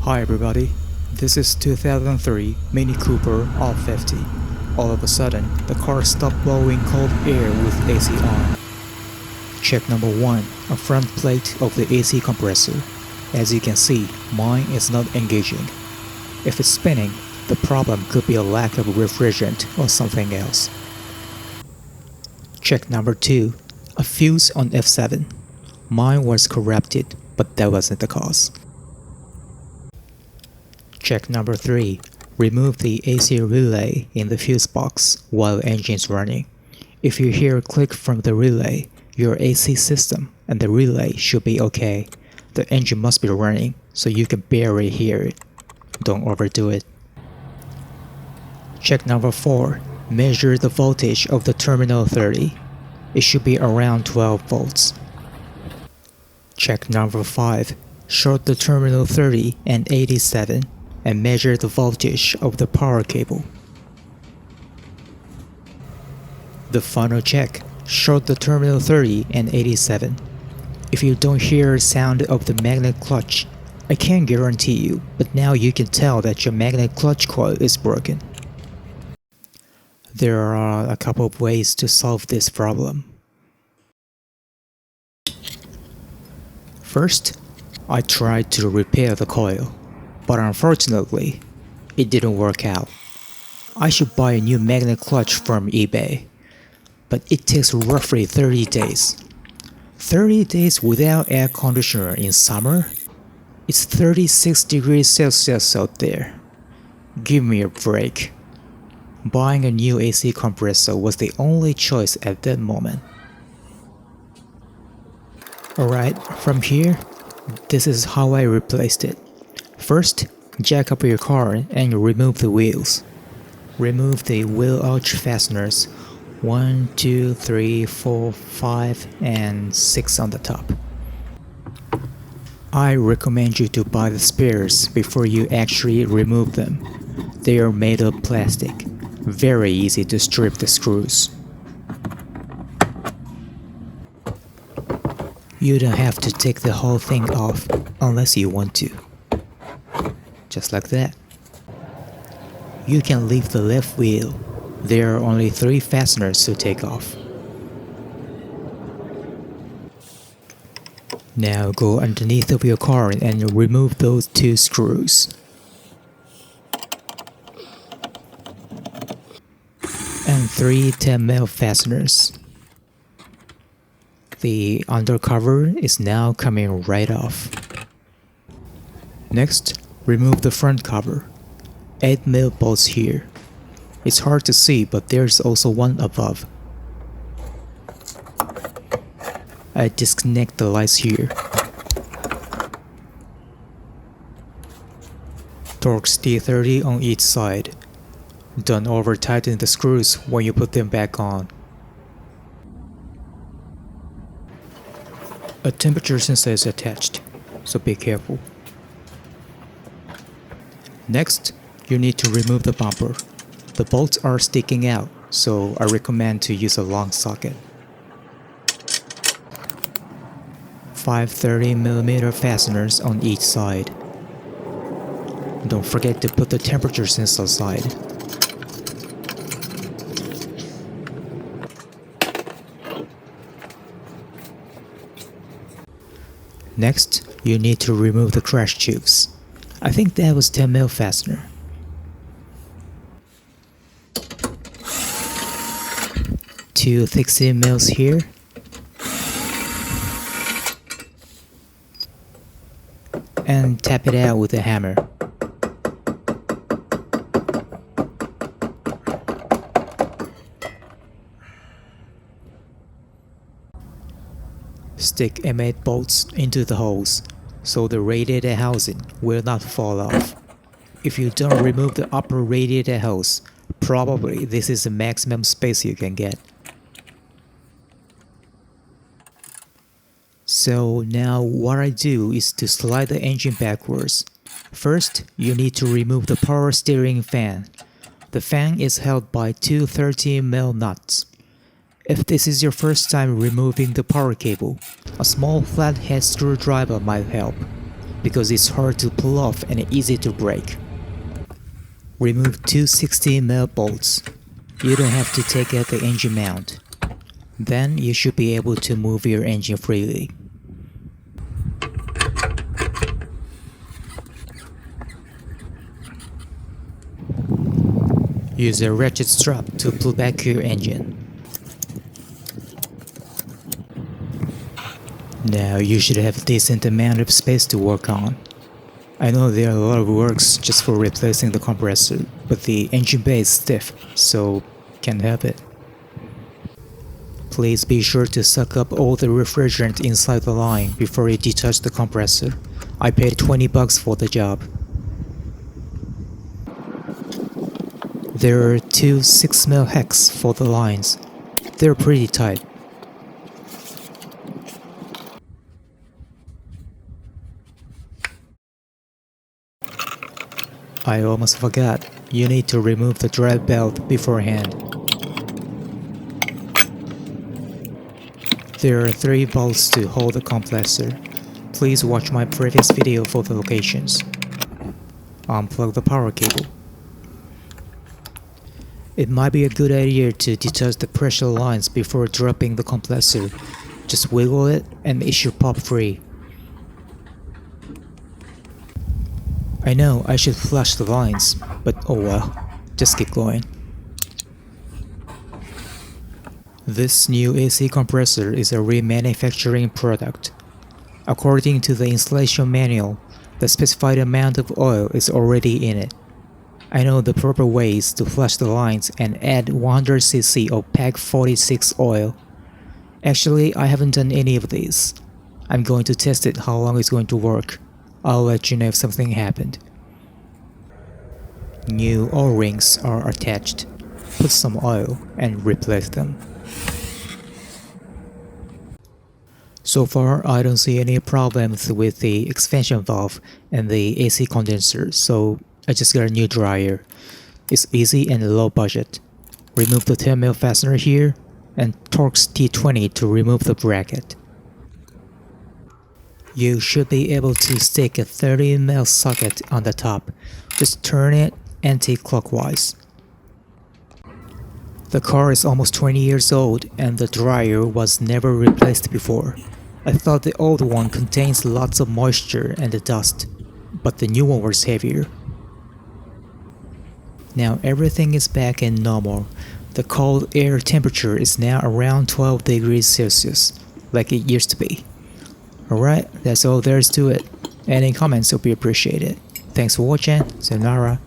Hi everybody, this is 2003 Mini Cooper R50. All of a sudden, the car stopped blowing cold air with AC on. Check number 1, a front plate of the AC compressor. As you can see, mine is not engaging. If it's spinning, the problem could be a lack of refrigerant or something else. Check number 2, a fuse on F7. Mine was corrupted, but that wasn't the cause. Check number 3. Remove the AC relay in the fuse box while engine's running. If you hear a click from the relay, your AC system and the relay should be okay. The engine must be running, so you can barely hear it. Don't overdo it. Check number 4. Measure the voltage of the terminal 30. It should be around 12 volts. Check number 5. Short the terminal 30 and 87 and measure the voltage of the power cable. The final check. Short the terminal 30 and 87. If you don't hear the sound of the magnet clutch, I can't guarantee you, but now you can tell that your magnet clutch coil is broken. There are a couple of ways to solve this problem. First, I tried to repair the coil, but unfortunately, it didn't work out. I should buy a new magnet clutch from eBay, but it takes roughly 30 days. 30 days without air conditioner in summer? It's 36 degrees Celsius out there. Give me a break. Buying a new AC compressor was the only choice at that moment. Alright, from here, this is how I replaced it. First, jack up your car and remove the wheels. Remove the wheel arch fasteners 1, 2, 3, 4, 5, and 6 on the top. I recommend you to buy the spares before you actually remove them. They are made of plastic, very easy to strip the screws. You don't have to take the whole thing off unless you want to. Just like that. You can leave the left wheel. There are only 3 fasteners to take off. Now go underneath of your car and remove those 2 screws. And 3 10mm fasteners. The undercover is now coming right off. Next, remove the front cover. 8mm bolts here. It's hard to see, but there's also one above. I disconnect the lights here. Torx T30 on each side. Don't over tighten the screws when you put them back on. A temperature sensor is attached, so be careful. Next, you need to remove the bumper. The bolts are sticking out, so I recommend to use a long socket. 5 30mm fasteners on each side. Don't forget to put the temperature sensor aside. Next, you need to remove the crash tubes. I think that was 10mm fastener. Two 16mm here. And tap it out with a hammer. Stick M8 bolts into the holes, so the radiator housing will not fall off. If you don't remove the upper radiator hose, probably this is the maximum space you can get. So now what I do is to slide the engine backwards. First, you need to remove the power steering fan. The fan is held by 2 13mm nuts. If this is your first time removing the power cable, a small flathead screwdriver might help. because it's hard to pull off and easy to break. Remove two 16mm bolts. You don't have to take out the engine mount. Then you should be able to move your engine freely. Use a ratchet strap to pull back your engine. Now you should have a decent amount of space to work on. I know there are a lot of works just for replacing the compressor, but the engine bay is stiff, so can't help it. Please be sure to suck up all the refrigerant inside the line before you detach the compressor. I paid $20 for the job. There are two 6mm hex for the lines. They're pretty tight. I almost forgot, you need to remove the drive belt beforehand. There are 3 bolts to hold the compressor. Please watch my previous video for the locations. Unplug the power cable. It might be a good idea to detach the pressure lines before dropping the compressor. Just wiggle it and it should pop free. I know I should flush the lines, but oh well, just keep going. This new AC compressor is a remanufacturing product. According to the installation manual, the specified amount of oil is already in it. I know the proper ways to flush the lines and add 100cc of PEG 46 oil. Actually, I haven't done any of these. I'm going to test it how long it's going to work. I'll let you know if something happened. New O-rings are attached. Put some oil and replace them. So far, I don't see any problems with the expansion valve and the AC condenser, so I just got a new dryer. It's easy and low budget. Remove the 10mm fastener here and Torx T20 to remove the bracket. You should be able to stick a 30mm socket on the top. Just turn it anti-clockwise. The car is almost 20 years old and the dryer was never replaced before. I thought the old one contains lots of moisture and dust, but the new one was heavier. Now everything is back in normal. The cold air temperature is now around 12 degrees Celsius, like it used to be. Alright, that's all there is to it. Any comments will be appreciated. Thanks for watching. Sayonara.